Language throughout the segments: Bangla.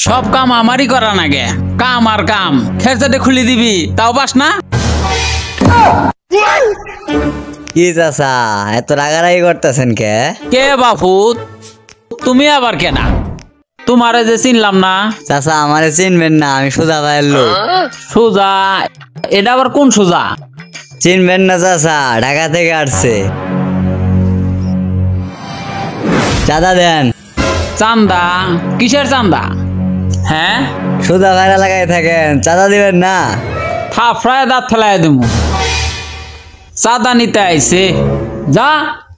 সব কাম আমারই করা নাগে। কাম আর কাম, খেরচাটে খুলে দিবি তাও পাস না। কি চাচা এত রাগারাগি করতেছেন কে? কে বাপু, তুমি আবার কেনা? তোমারে যে চিনলাম না। চাচা আমারে চিনবেন না, আমি সুজা ভাইয়ের লোক। সুজা? এটা আবার কোন সুজা? চিনবেন না চাচা, ঢাকা থেকে আসছে। চাঁদা দেন। চান্দা? কিসের চান্দা? হ্যাঁ, সুজা ভাইরা লাগাই থাকেন, চাঁদা দিবেন না? থাপড়ায় দাঁত ফেলায় দেবো। চাঁদা নিতে আইছে, যা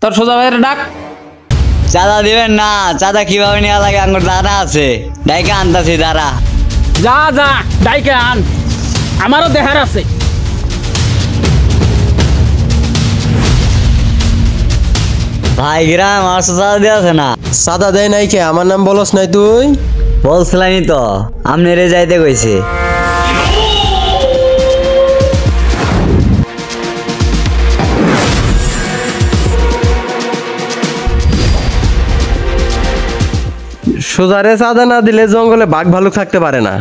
তোর সোজা ভাইয়ের ডাক। চাঁদা দিবেন না? চাঁদা কিভাবে নেওয়া লাগে আমার জানা আছে, ডাইকে আনতাছি দাঁড়া। যা যা ডাইকে আন, আমারও দেখার আছে। ভাই গ্রাম আমার চাঁদা দেওয়া আছে না। সাদা দেয় নাই কে? আমার নাম বলস নাই তুই? বলছিলামই তো, আপনি রে যাইতে কইছে। সোজারে চাঁদা না দিলে জঙ্গলে বাঘ ভালুক থাকতে পারে না।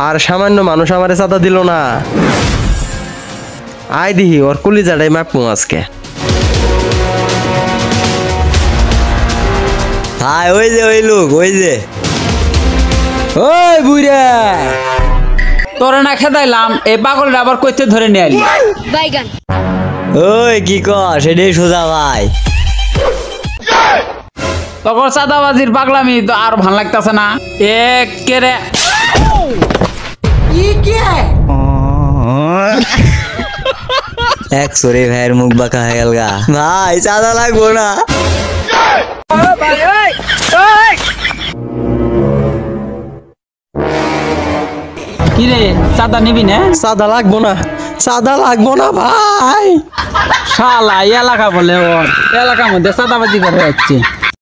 আর সামান্য মানুষ আমারে চাঁদা দিল না, আয় দিহি ওর কলিজাটাই মাপমু আজকে। ভাই ওই যে ওই লোক, ওই যে। ওই বুইরা, তোরে না খেদাইলাম, এই পাগলটা আবার কইতে ধরে নিয়ে আইলি। ওই কি কর, সেটাই সোজা ভাই। তখন চাঁদাবাজির পাগলামি তো আর ভাল লাগতেছে না। একেরে এক সরে ভাইয়ের মুখ বাঁকা হয়ে গেল গা। ভাই চাঁদা লাগবো না। কি রে, চাঁদা নিবি না? চাঁদা লাগবো না, চাঁদা লাগবো না ভাই। শালা এলাকা বলে, ওর এলাকার মধ্যে চাঁদাবাজি করে যাচ্ছে।